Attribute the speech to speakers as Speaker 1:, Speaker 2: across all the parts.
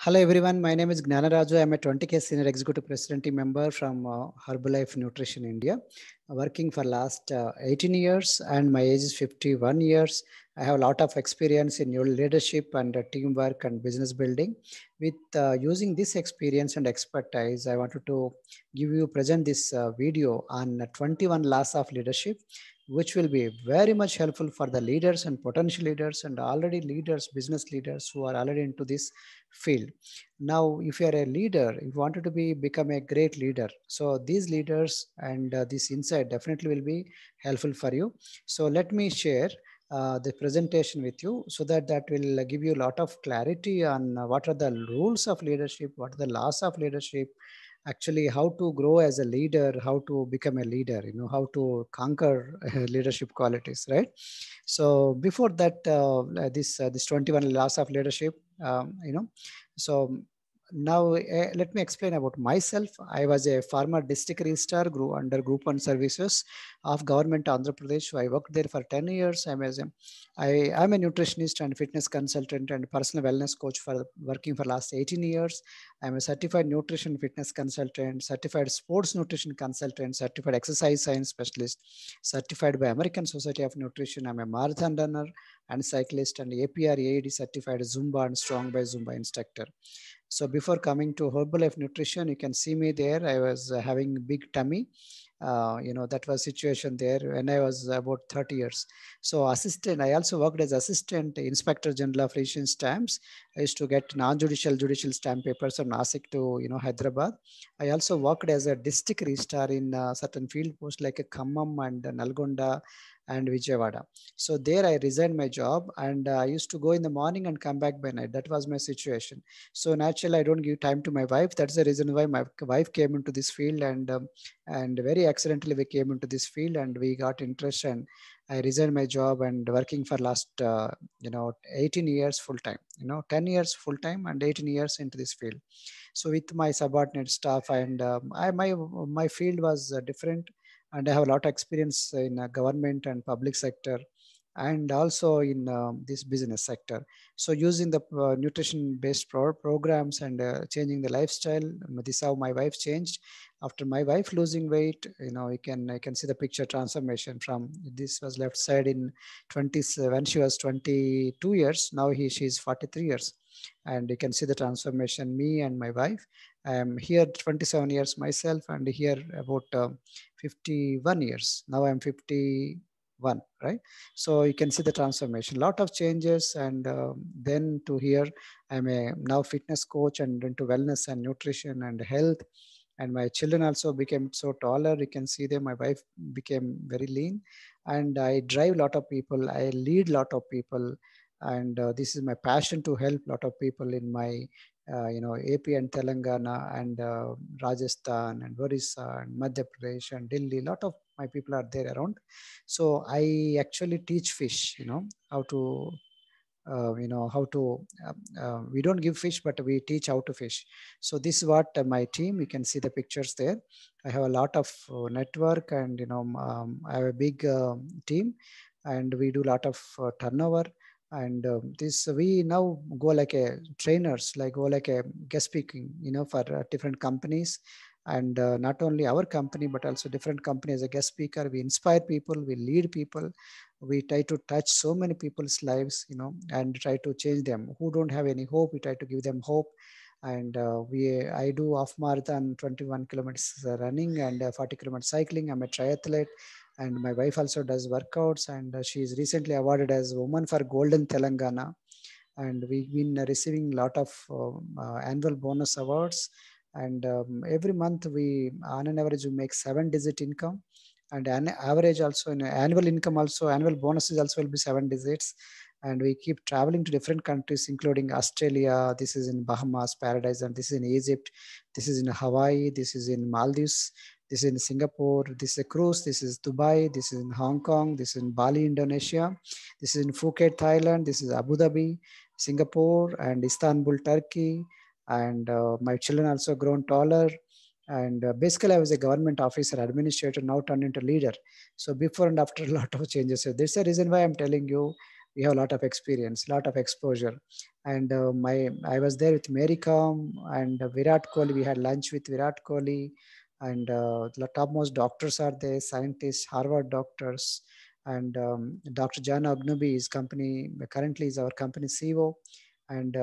Speaker 1: Hello everyone, my name is Gnanaraju. I'm a 20K Senior Executive President team member from Herbalife Nutrition India, working for last 18 years and my age is 51 years. I have a lot of experience in your leadership and teamwork and business building. With using this experience and expertise, I wanted to present this video on 21 laws of leadership, which will be very much helpful for the leaders and potential leaders and already leaders, business leaders who are already into this field. Now if you are a leader, if you wanted to become a great leader, so these leaders and this insight definitely will be helpful for you. So let me share the presentation with you so that will give you a lot of clarity on what are the rules of leadership, what are the laws of leadership, actually how to grow as a leader, how to become a leader, how to conquer leadership qualities, right? So before that, this 21 laws of leadership, so now let me explain about myself. I was a former district registrar under Group 1 services of government Andhra Pradesh. So I worked there for 10 years. I'm a nutritionist and fitness consultant and personal wellness coach for working for last 18 years. I'm a certified nutrition fitness consultant, certified sports nutrition consultant, certified exercise science specialist, certified by American Society of Nutrition. I'm a marathon runner and cyclist and APR AED certified Zumba and Strong by Zumba instructor. So before coming to Herbalife Nutrition, you can see me there. I was having big tummy. That was situation there when I was about 30 years. So assistant, I also worked as assistant inspector general of Asian stamps. I used to get non-judicial judicial stamp papers from Nasik to Hyderabad. I also worked as a district registrar in certain field posts like a Khammam and Nalgonda and Vijayawada. So there I resigned my job and I used to go in the morning and come back by night. That was my situation. So naturally, I don't give time to my wife. That's the reason why my wife came into this field, and very accidentally we came into this field and we got interest, and I resigned my job and working for last 18 years full time. 10 years full time and 18 years into this field. So with my subordinate staff and my field was different, and I have a lot of experience in government and public sector and also in this business sector. So using the nutrition based programs and changing the lifestyle, this is how my wife changed. After my wife losing weight, I can see the picture transformation from this was left side in 20s when she was 22 years. Now she's 43 years, and you can see the transformation. Me and my wife, I am here 27 years myself, and here about 51 years. Now I'm 51, right? So you can see the transformation, lot of changes. And then to here, I'm a now fitness coach and into wellness and nutrition and health. And my children also became so taller. You can see them. My wife became very lean, and I drive a lot of people. I lead a lot of people, and this is my passion to help a lot of people in my AP and Telangana and Rajasthan and Orissa and Madhya Pradesh and Delhi. A lot of my people are there around. So I actually teach fish, how to we don't give fish, but we teach how to fish. So this is what my team, you can see the pictures there. I have a lot of network, and I have a big team, and we do a lot of turnover. And this we now go like a trainers, like go like a guest speaking, for different companies. And not only our company but also different companies as a guest speaker. We inspire people, we lead people, we try to touch so many people's lives, and try to change them who don't have any hope. We try to give them hope. And I do half marathon, 21 kilometers running and 40 kilometers cycling. I'm a triathlete, and my wife also does workouts, and she is recently awarded as Woman for Golden Telangana. And we've been receiving a lot of annual bonus awards. And every month we on an average we make 7-digit income, and an average also in annual income, also annual bonuses also will be 7 digits. And we keep traveling to different countries including Australia, this is in Bahamas Paradise, and this is in Egypt, this is in Hawaii, this is in Maldives, this is in Singapore, this is a cruise, this is Dubai, this is in Hong Kong, this is in Bali, Indonesia, this is in Phuket, Thailand, this is Abu Dhabi, Singapore, and Istanbul, Turkey. And my children also grown taller. And basically I was a government officer, administrator, now turned into leader. So before and after a lot of changes. So this is the reason why I'm telling you, we have a lot of experience, lot of exposure. And I was there with Mary Kom and Virat Kohli. We had lunch with Virat Kohli, and the topmost doctors are there, scientists, Harvard doctors, and Dr. John Agnubi is company currently is our company CEO, and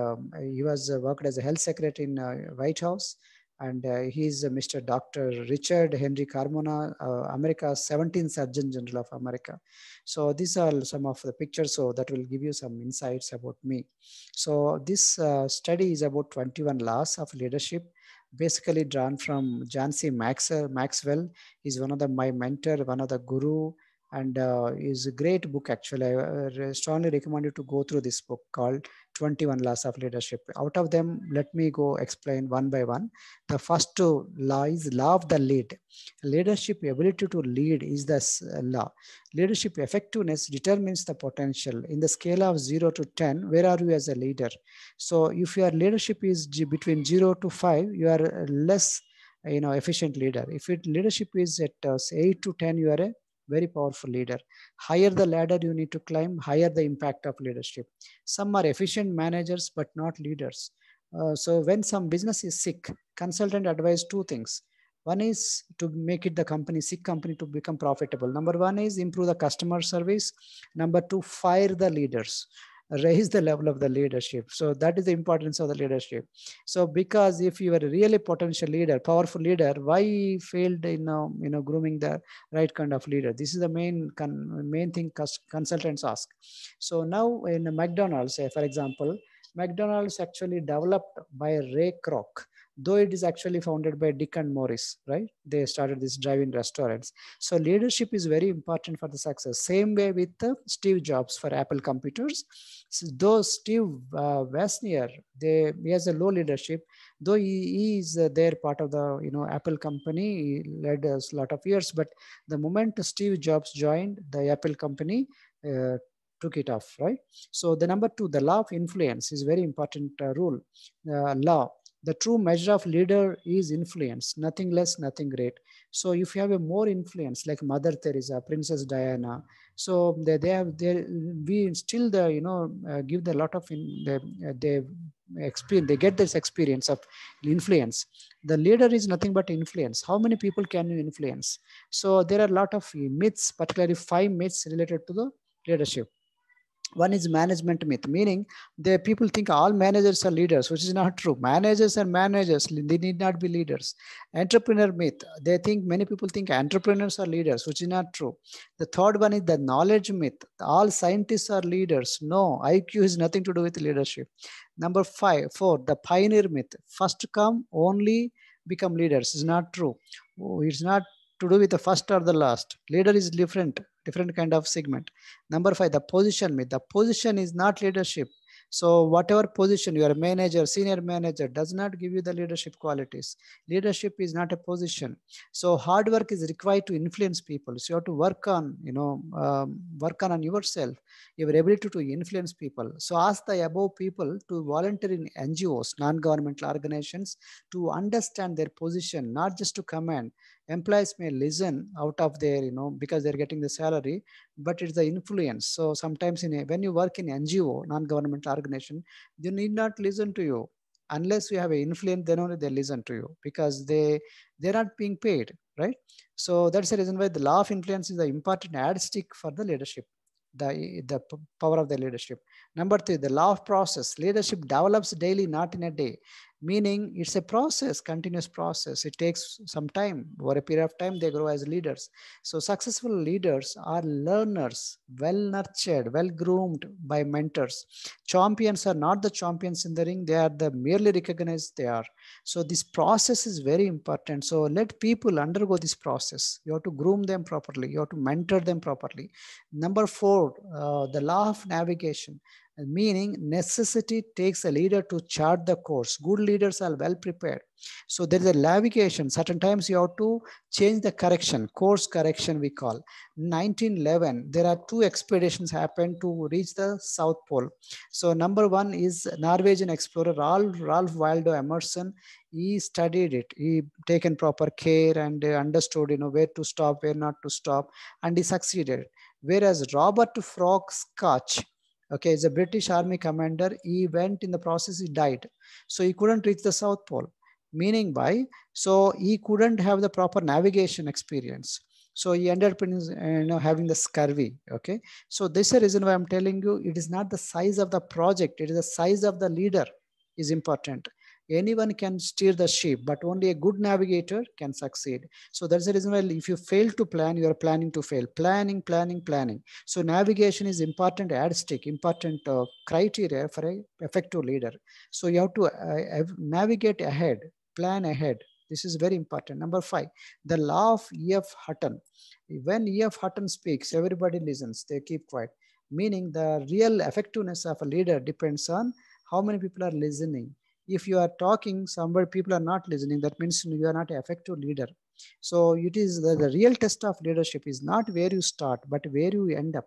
Speaker 1: he was worked as a health secretary in White House. And he's Mr. Dr. Richard Henry Carmona, America's 17th Surgeon General of America. So these are some of the pictures, so that will give you some insights about me. So this study is about 21 laws of leadership, basically drawn from John C. Maxwell. He's one of my mentor, one of the guru, and is a great book actually. I strongly recommend you to go through this book called 21 Laws of Leadership. Out of them, let me go explain one by one. The first law is law of the lead. Leadership ability to lead is the law. Leadership effectiveness determines the potential. In the scale of 0 to 10, where are you as a leader? So if your leadership is between 0 to 5, you are less efficient leader. If leadership is at 8 to 10, you are a very powerful leader. Higher the ladder you need to climb, higher the impact of leadership. Some are efficient managers, but not leaders. So when some business is sick, consultant advise two things. One is to make it the company, sick company, to become profitable. Number one is improve the customer service. Number two, fire the leaders, raise the level of the leadership. So that is the importance of the leadership. So because if you are a really potential leader, powerful leader, why failed in grooming the right kind of leader? This is the main thing consultants ask. So now in McDonald's, for example, McDonald's actually developed by Ray Kroc, though it is actually founded by Dick and Morris, right? They started this drive-in restaurants. So leadership is very important for the success. Same way with Steve Jobs for Apple computers. So though Steve Wozniak, he has a low leadership, though he is there part of the Apple company, he led us a lot of years. But the moment Steve Jobs joined the Apple company, took it off, right? So the number two, the law of influence is very important rule. Law. The true measure of leader is influence, nothing less, nothing great. So if you have a more influence, like Mother Teresa, Princess Diana, so we still give the lot of they experience, they get this experience of influence. The leader is nothing but influence. How many people can you influence? So there are a lot of myths, particularly 5 myths related to the leadership. One is management myth, meaning the people think all managers are leaders, which is not true. Managers are managers, they need not be leaders. Entrepreneur myth, many people think entrepreneurs are leaders, which is not true. The third one is the knowledge myth, all scientists are leaders. No, IQ has nothing to do with leadership. Number 4, the pioneer myth, first come, only become leaders, is not true. It's not to do with the first or the last. Leader is different kind of segment. Number 5, the position myth. The position is not leadership. So whatever position, you are a manager, senior manager, does not give you the leadership qualities. Leadership is not a position. So hard work is required to influence people. So you have to work on, work on yourself, your ability to influence people. So ask the above people to volunteer in NGOs, non-governmental organizations, to understand their position, not just to command. Employees may listen out of their, because they're getting the salary, but it's the influence. So sometimes when you work in NGO, non-governmental organization, they need not listen to you. Unless you have an influence, then only they listen to you, because they're not being paid, right? So that's the reason why the law of influence is the important yardstick for the leadership, the power of the leadership. Number 3, the law of process. Leadership develops daily, not in a day. Meaning it's a process, continuous process. It takes some time. Over a period of time, they grow as leaders. So successful leaders are learners, well nurtured, well groomed by mentors. Champions are not the champions in the ring. They are the merely recognized they are. So this process is very important. So let people undergo this process. You have to groom them properly. You have to mentor them properly. Number 4, the law of navigation. Meaning necessity takes a leader to chart the course. Good leaders are well prepared. So there is a navigation. Certain times you have to change the correction, course correction we call. 1911, there are 2 expeditions happened to reach the South Pole. So number 1 is Norwegian explorer Ralph Waldo Emerson. He studied it. He taken proper care and understood, where to stop, where not to stop, and he succeeded. Whereas Robert Frog Scotch, Okay, he's a British Army commander. He went in the process, he died. So he couldn't reach the South Pole. Meaning by, so he couldn't have the proper navigation experience. So he ended up in, having the scurvy. Okay, so this is the reason why I'm telling you, it is not the size of the project, it is the size of the leader is important. Anyone can steer the ship, but only a good navigator can succeed. So that's the reason why if you fail to plan, you are planning to fail. Planning, planning, planning. So navigation is important yardstick, important criteria for a effective leader. So you have to navigate ahead, plan ahead. This is very important. Number 5, the law of E.F. Hutton. When E.F. Hutton speaks, everybody listens, they keep quiet. Meaning the real effectiveness of a leader depends on how many people are listening. If you are talking, somebody people are not listening, that means you are not an effective leader. So it is the real test of leadership is not where you start, but where you end up.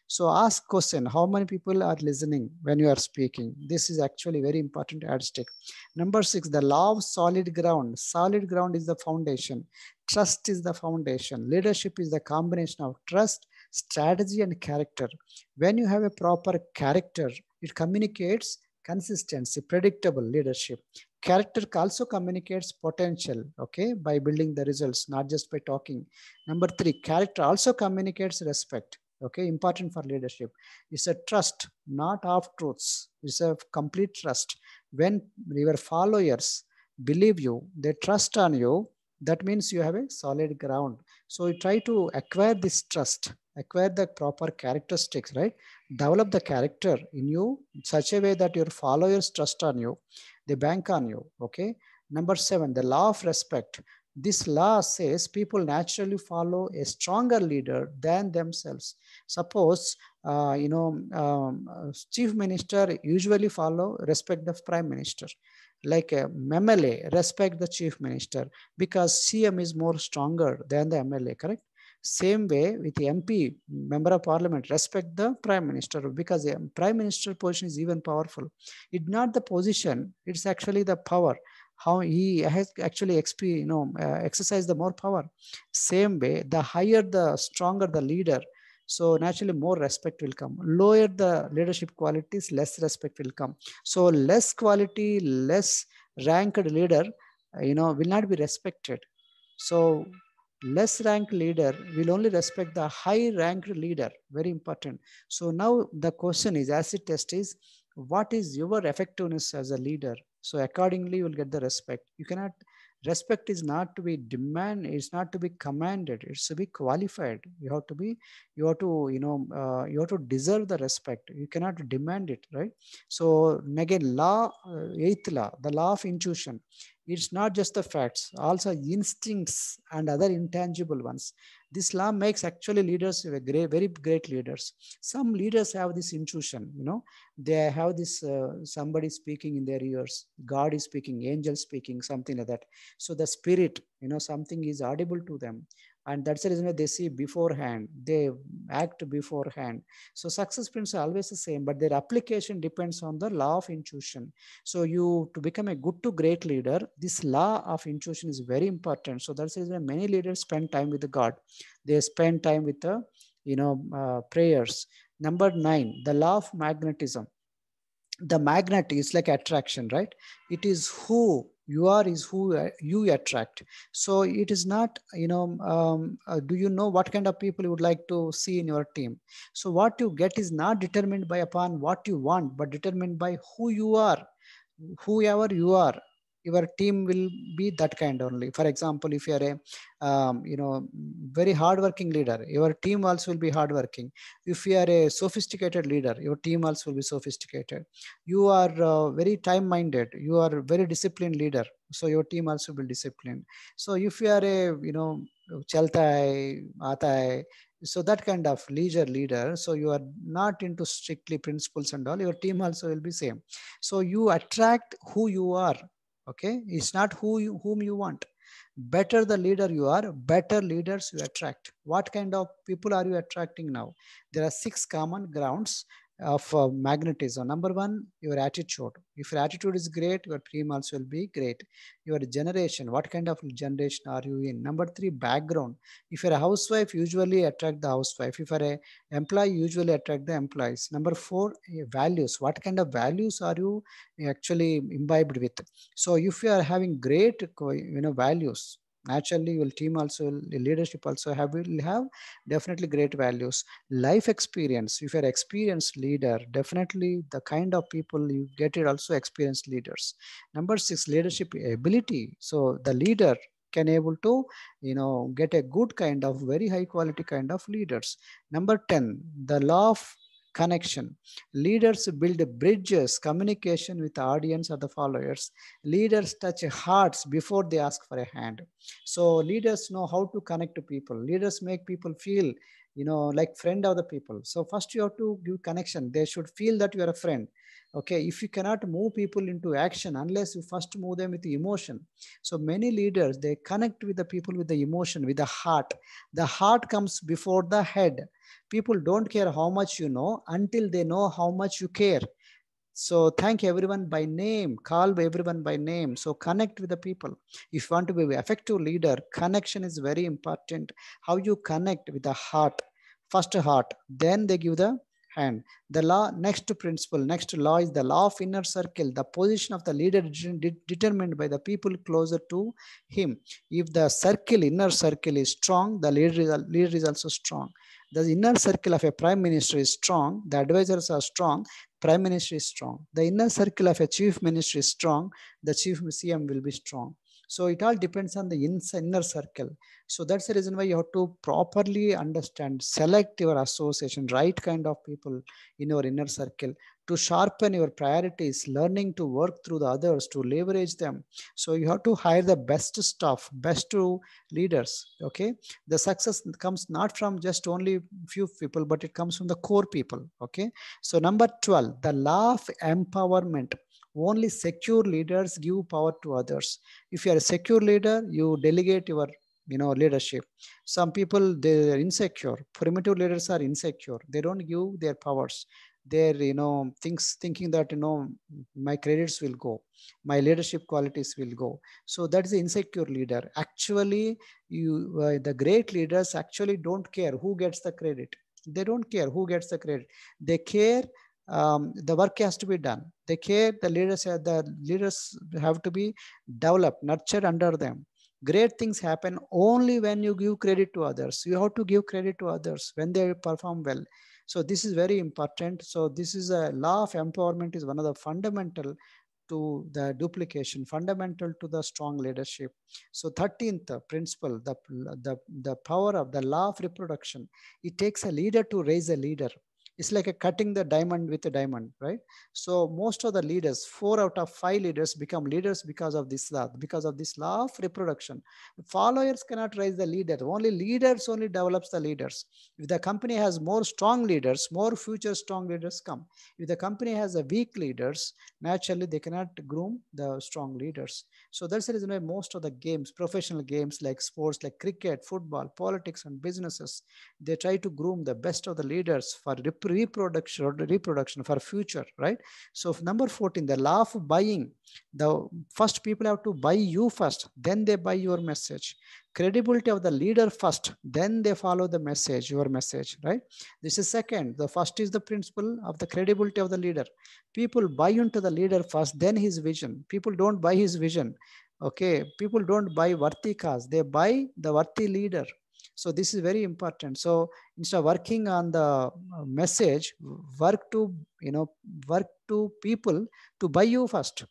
Speaker 1: So ask question, how many people are listening when you are speaking? This is actually very important yardstick. Number 6, the law of solid ground. Solid ground is the foundation. Trust is the foundation. Leadership is the combination of trust, strategy, and character. When you have a proper character, it communicates consistency, predictable leadership. Character also communicates potential, okay, by building the results, not just by talking. Number 3, character also communicates respect. Okay, important for leadership. It's a trust, not half truths. It's a complete trust. When your followers believe you, they trust on you, that means you have a solid ground. So you try to acquire this trust, acquire the proper characteristics, right? Develop the character in you in such a way that your followers trust on you, they bank on you. Okay. Number 7, the law of respect. This law says people naturally follow a stronger leader than themselves. Suppose, chief minister usually follow respect the prime minister. Like a MLA, respect the chief minister because CM is more stronger than the MLA, correct? Same way with the MP, member of parliament, respect the prime minister because the prime minister position is even powerful. It's not the position, it's actually the power, how he has actually exercised the more power. Same way, the higher, the stronger the leader, so naturally more respect will come. Lower the leadership qualities, less respect will come. So less quality, less ranked leader, will not be respected. So less ranked leader will only respect the high ranked leader. Very important. So now the question is, acid test is, what is your effectiveness as a leader? So accordingly, you will get the respect. You cannot, respect is not to be demand, it's not to be commanded, it's to be qualified. You have to be, you have to, you have to deserve the respect. You cannot demand it, right? So again, law, eighth law, the law of intuition. It's not just the facts, also instincts and other intangible ones. This law makes actually leaders very great leaders. Some leaders have this intuition, they have this somebody speaking in their ears, God is speaking, angel speaking, something like that. So the spirit, something is audible to them, and that's the reason why they see beforehand, they act beforehand. So success principles are always the same, but their application depends on the law of intuition. So you, to become a good to great leader, this law of intuition is very important. So that's the reason many leaders spend time with the God. They spend time with the, prayers. Number 9, the law of magnetism. The magnet is like attraction, right? It is who you are is who you attract. So it is not, do you know what kind of people you would like to see in your team? So what you get is not determined by upon what you want, but determined by who you are. Whoever you are, your team will be that kind only. For example, if you are a very hardworking leader, your team also will be hardworking. If you are a sophisticated leader, your team also will be sophisticated. You are very time minded, you are very disciplined leader, so your team also will be disciplined. So if you are a chalta hai, aata hai, so that kind of leisure leader, so you are not into strictly principles and all, your team also will be same. So you attract who you are. Okay, it's not whom you want. Better the leader you are, better leaders you attract. What kind of people are you attracting now? There are 6 common grounds. of magnetism. Number one, your attitude. If your attitude is great, your team also will be great. Your generation, what kind of generation are you in? Number three, background. If you're a housewife, usually attract the housewife. If you're a employee, usually attract the employees. Number four, values. What kind of values are you actually imbibed with? So if you are having great values, naturally your team also, leadership also will have definitely great values. Life experience. If you're experienced leader, definitely the kind of people you get it also experienced leaders. Number six, leadership ability. So the leader can able to get a good kind of very high quality kind of leaders. Number 10, the law of connection. Leaders build bridges, communication with the audience or the followers. Leaders touch hearts before they ask for a hand. So leaders know how to connect to people. Leaders make people feel like friend of the people. So first you have to give connection. They should feel that you are a friend. Okay, if you cannot move people into action unless you first move them with emotion. So many leaders, they connect with the people with the emotion, with the heart. The heart comes before the head. People don't care how much you know until they know how much you care. So thank everyone by name, call everyone by name. So connect with the people. If you want to be an effective leader, connection is very important. How you connect with the heart, first heart, then they give the hand. The law, next principle, next law is the law of inner circle. The position of the leader determined by the people closer to him. If the circle, inner circle is strong, the leader is also strong. The inner circle of a prime minister is strong, the advisors are strong, prime minister is strong. The inner circle of a chief minister is strong, the chief CM will be strong. So it all depends on the inner circle. So that's the reason why you have to properly understand, select your association, right kind of people in your inner circle to sharpen your priorities, learning to work through the others, to leverage them. So you have to hire the best staff, best leaders. Okay, the success comes not from just only few people, but it comes from the core people. Okay, so number 12, the law of empowerment. Only secure leaders give power to others. If you are a secure leader, you delegate your leadership. Some people, they're insecure. Primitive leaders are insecure. They don't give their powers. They're thinking that my credits will go, my leadership qualities will go. So that is the insecure leader. Actually, the great leaders actually don't care who gets the credit. They don't care who gets the credit. They care the work has to be done. They care the leaders have to be developed, nurtured under them. Great things happen only when you give credit to others. You have to give credit to others when they perform well. So this is very important. So this is a law of empowerment is one of the fundamental to the duplication, fundamental to the strong leadership. So 13th principle, the power of the law of reproduction. It takes a leader to raise a leader. It's like a cutting the diamond with a diamond, right? So most of the leaders, 4 out of 5 leaders become leaders because of this law of reproduction. Followers cannot raise the leader. Only leaders only develops the leaders. If the company has more strong leaders, more future strong leaders come. If the company has a weak leaders, naturally they cannot groom the strong leaders. So that's the reason why most of the games, professional games like sports, like cricket, football, politics, and businesses, they try to groom the best of the leaders for reproduction for future, right? So number 14, the law of buying. The first people have to buy you first, then they buy your message. Credibility of the leader first, then they follow the message, your message, right? This is second. The first is the principle of the credibility of the leader. People buy into the leader first, then his vision. People don't buy his vision. Okay, people don't buy worthy cause, they buy the worthy leader. So this is very important. So instead of working on the message, work to people to buy you first.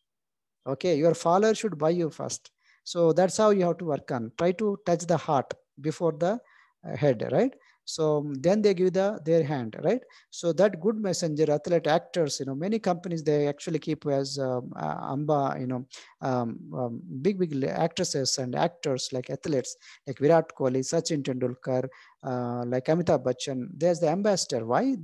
Speaker 1: Okay, your follower should buy you first. So that's how you have to work on. Try to touch the heart before the head, right? So then they give their hand, right? So that good messenger, athlete, actors, many companies, they actually keep as amba, big actresses and actors like athletes like Virat Kohli, Sachin Tendulkar, like Amitabh Bachchan. There's the ambassador. Why?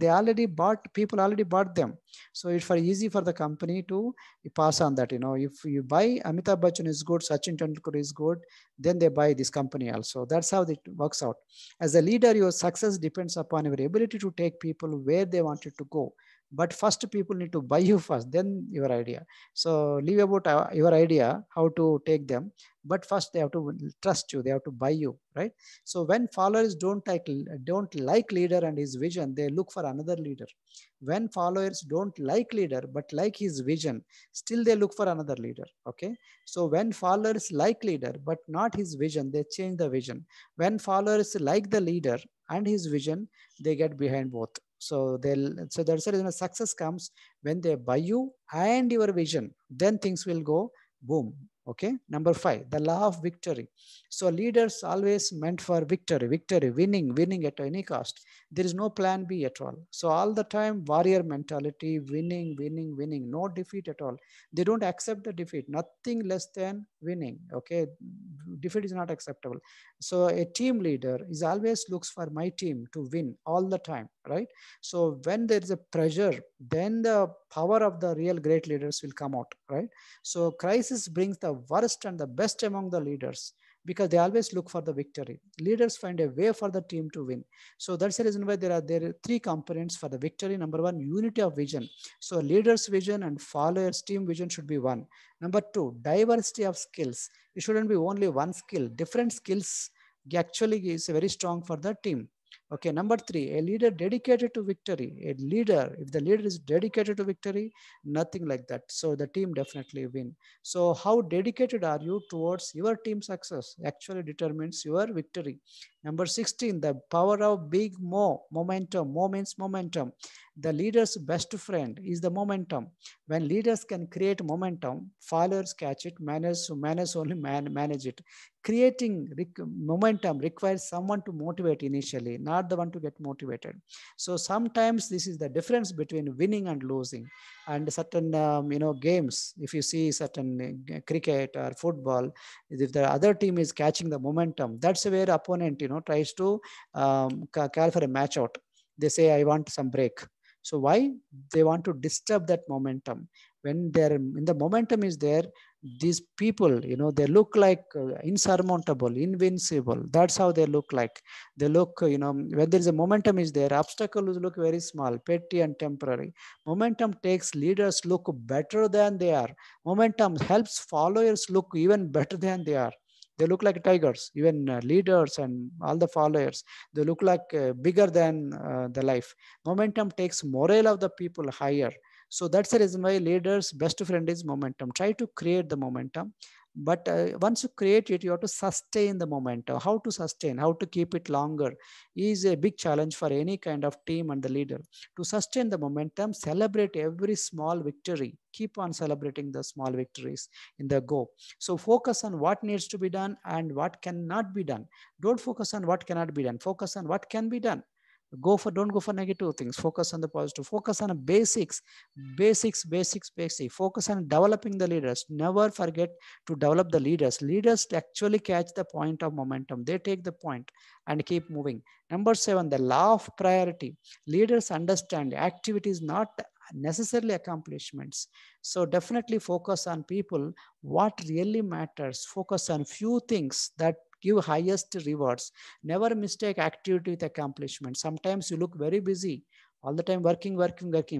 Speaker 1: People already bought them. So it's easy for the company to pass on that. If you buy Amitabh Bachchan is good, Sachin Tendulkar is good, then they buy this company also. That's how it works out. As a leader, your success depends upon your ability to take people where they wanted to go. but first people need to buy you first, then your idea. So leave about your idea, how to take them, but first they have to trust you, they have to buy you, right? So when followers don't like leader and his vision, they look for another leader. When followers don't like leader but like his vision, still they look for another leader. Okay, so when followers like leader but not his vision, they change the vision. When followers like the leader and his vision, they get behind both. So that's the reason success comes when they buy you and your vision, then things will go boom. Okay, number 5, the law of victory. So leaders always meant for victory, winning at any cost. There is no plan B at all. So all the time warrior mentality, winning, no defeat at all. They don't accept the defeat, nothing less than winning. Okay, defeat is not acceptable. So a team leader is always looks for my team to win all the time, right? So when there is a pressure, then the power of the real great leaders will come out, right? So crisis brings the worst and the best among the leaders, because they always look for the victory. Leaders find a way for the team to win. So that's the reason why there are 3 components for the victory. Number 1, unity of vision. So leaders vision and followers team vision should be one. Number 2, diversity of skills. It shouldn't be only one skill. Different skills actually is very strong for the team. Okay, number 3, a leader dedicated to victory. A leader, if the leader is dedicated to victory, nothing like that. So the team definitely win. So how dedicated are you towards your team success actually determines your victory. Number 16, the power of big momentum. Mo means momentum. The leader's best friend is the momentum. When leaders can create momentum, followers catch it, manage only manage it. Creating momentum requires someone to motivate initially, not the one to get motivated. So sometimes this is the difference between winning and losing. And certain games, if you see certain cricket or football, if the other team is catching the momentum, that's where opponent tries to call for a match out. They say, I want some break. So why? They want to disturb that momentum. When the momentum is there, these people, they look like insurmountable, invincible. That's how they look like. They look, when there is a momentum is there, obstacles look very small, petty and temporary. Momentum takes leaders look better than they are. Momentum helps followers look even better than they are. They look like tigers. Even leaders and all the followers, they look like bigger than the life. Momentum takes morale of the people higher. So that's the reason why leaders' best friend is momentum. Try to create the momentum. But once you create it, you have to sustain the momentum. How to sustain, how to keep it longer is a big challenge for any kind of team and the leader. To sustain the momentum, celebrate every small victory. Keep on celebrating the small victories in the go. So focus on what needs to be done and what cannot be done. Don't focus on what cannot be done. Focus on what can be done. Don't go for negative things. Focus on the positive. Focus on the basics. Focus on developing the leaders. Never forget to develop the leaders. Leaders actually catch the point of momentum. They take the point and keep moving. Number 7, the law of priority. Leaders understand activities, not necessarily accomplishments. So definitely focus on people, what really matters. Focus on few things that give highest rewards. Never mistake activity with accomplishment. Sometimes you look very busy all the time, working,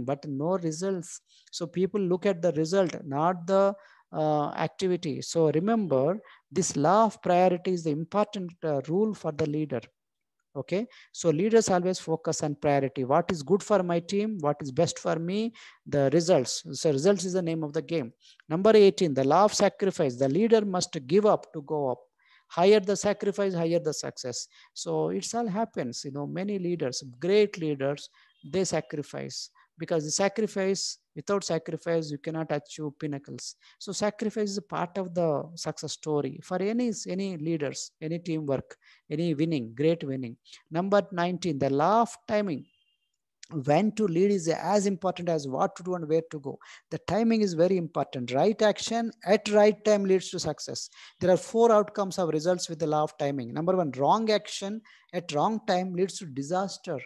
Speaker 1: but no results. So people look at the result, not the activity. So remember, this law of priority is the important rule for the leader. Okay, so leaders always focus on priority. What is good for my team? What is best for me? The results. So results is the name of the game. Number 18, the law of sacrifice. The leader must give up to go up. Higher the sacrifice, higher the success. So it's all happens. Many leaders, great leaders, they sacrifice, because the sacrifice, without sacrifice, you cannot achieve pinnacles. So sacrifice is a part of the success story for any leaders, any teamwork, any winning, great winning. Number 19, the law of timing. When to lead is as important as what to do and where to go. The timing is very important. Right action at right time leads to success. There are 4 outcomes of results with the law of timing. Number 1, wrong action at wrong time leads to disaster.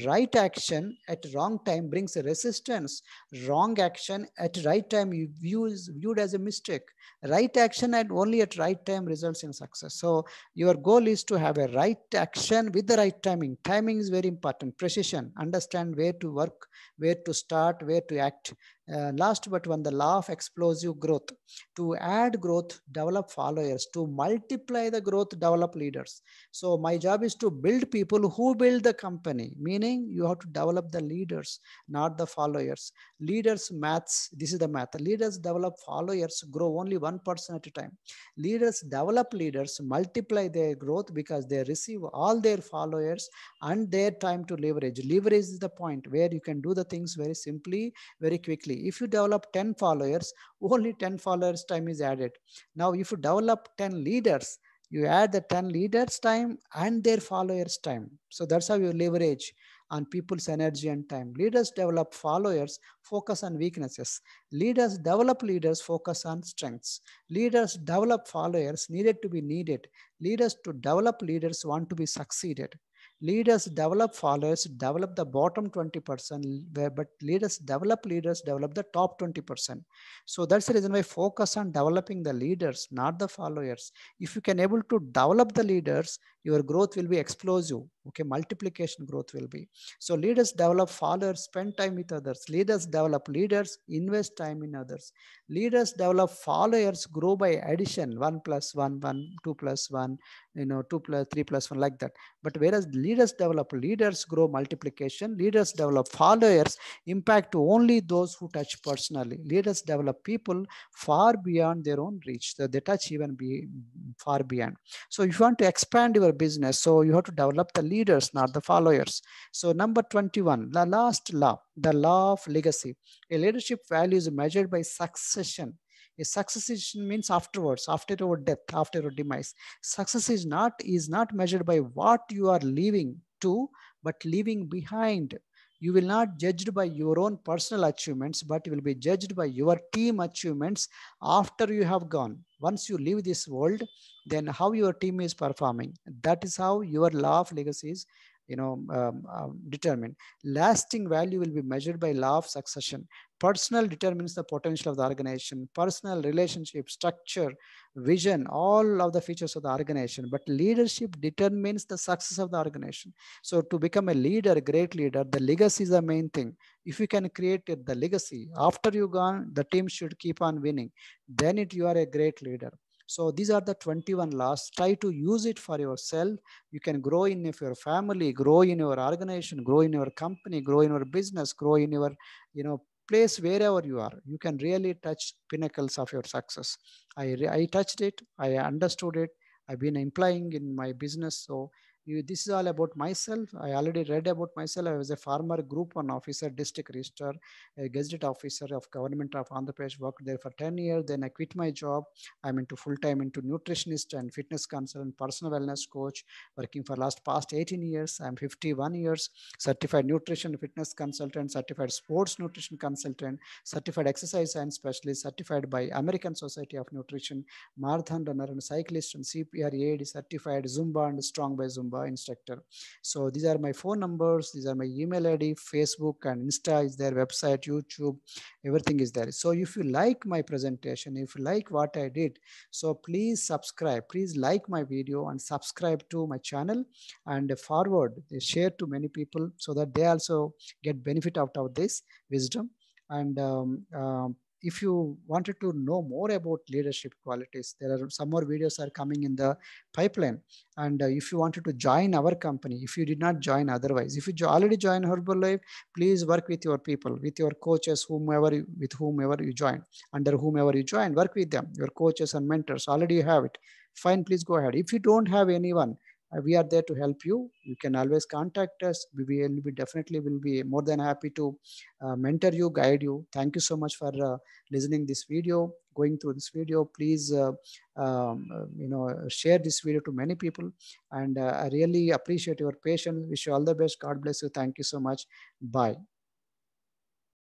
Speaker 1: Right action at wrong time brings a resistance. Wrong action at right time is viewed as a mistake. Right action and only at right time results in success. So your goal is to have a right action with the right timing. Timing is very important. Precision. Understand where to work, where to start, where to act. Last but one, the law of explosive growth. To add growth, develop followers. To multiply the growth, develop leaders. So my job is to build people who build the company, meaning you have to develop the leaders, not the followers. Leaders maths, this is the math. Leaders develop followers, grow only one person at a time. Leaders develop leaders, multiply their growth because they receive all their followers and their time to leverage. Leverage is the point where you can do the things very simply, very quickly. If you develop 10 followers, only 10 followers time is added. Now, if you develop 10 leaders, you add the 10 leaders time and their followers time. So that's how you leverage on people's energy and time. Leaders develop followers, focus on weaknesses. Leaders develop leaders, focus on strengths. Leaders develop followers, needed to be needed. Leaders to develop leaders want to be succeeded. Leaders develop followers, develop the bottom 20%, but leaders develop the top 20%. So that's the reason why focus on developing the leaders, not the followers. If you can able to develop the leaders, your growth will be explosive. Okay, multiplication growth will be. So leaders develop followers, spend time with others. Leaders develop leaders, invest time in others. Leaders develop followers, grow by addition, 1 plus 1, 1, 2 plus 1, 2 plus 3 plus 1, like that. But whereas leaders develop leaders, grow multiplication. Leaders develop followers, impact only those who touch personally. Leaders develop people far beyond their own reach. So they touch even far beyond. So if you want to expand your business, so you have to develop the leaders, not the followers. So number 21, the last law, the law of legacy. A leadership value is measured by succession. A succession means afterwards, after your death, after your demise. Success is not measured by what you are leaving to, but leaving behind. You will not judged by your own personal achievements, but you will be judged by your team achievements after you have gone. Once you leave this world, then how your team is performing. That is how your law of legacy is determined. Lasting value will be measured by law of succession. Personal determines the potential of the organization. Personal relationship, structure, vision, all of the features of the organization. But leadership determines the success of the organization. So to become a leader, a great leader, the legacy is the main thing. If you can create the legacy, after you gone, the team should keep on winning. Then you are a great leader. So these are the 21 laws. Try to use it for yourself. You can grow in your family, grow in your organization, grow in your company, grow in your business, grow in your place wherever you are. You can really touch pinnacles of your success. I touched it. I understood it. I've been employing in my business. So this is all about myself. I already read about myself. I was a former Group 1 officer, district registrar, a gazetted officer of government of Andhra Pradesh, worked there for 10 years. Then I quit my job. I'm into full-time into nutritionist and fitness consultant, personal wellness coach, working for past 18 years. I'm 51 years, certified nutrition fitness consultant, certified sports nutrition consultant, certified exercise science specialist, certified by American Society of Nutrition, marathon runner and cyclist, and CPR AD certified Zumba and Strong by Zumba instructor. So these are my phone numbers. These are my email ID, Facebook and Insta is there, website, YouTube, everything is there. So if you like my presentation, if you like what I did, so please subscribe, please like my video and subscribe to my channel and forward, share to many people so that they also get benefit out of this wisdom. And if you wanted to know more about leadership qualities, there are some more videos are coming in the pipeline. And if you wanted to join our company, if you did not join otherwise, if you already join Herbalife, please work with your people, with your coaches, with whomever you join, under whomever you join, work with them, your coaches and mentors. Already you have it. Fine, please go ahead. If you don't have anyone, we are there to help you. You can always contact us. We definitely will be more than happy to mentor you, guide you. Thank you so much for listening this video, going through this video. Please, share this video to many people. And I really appreciate your patience. Wish you all the best. God bless you. Thank you so much. Bye.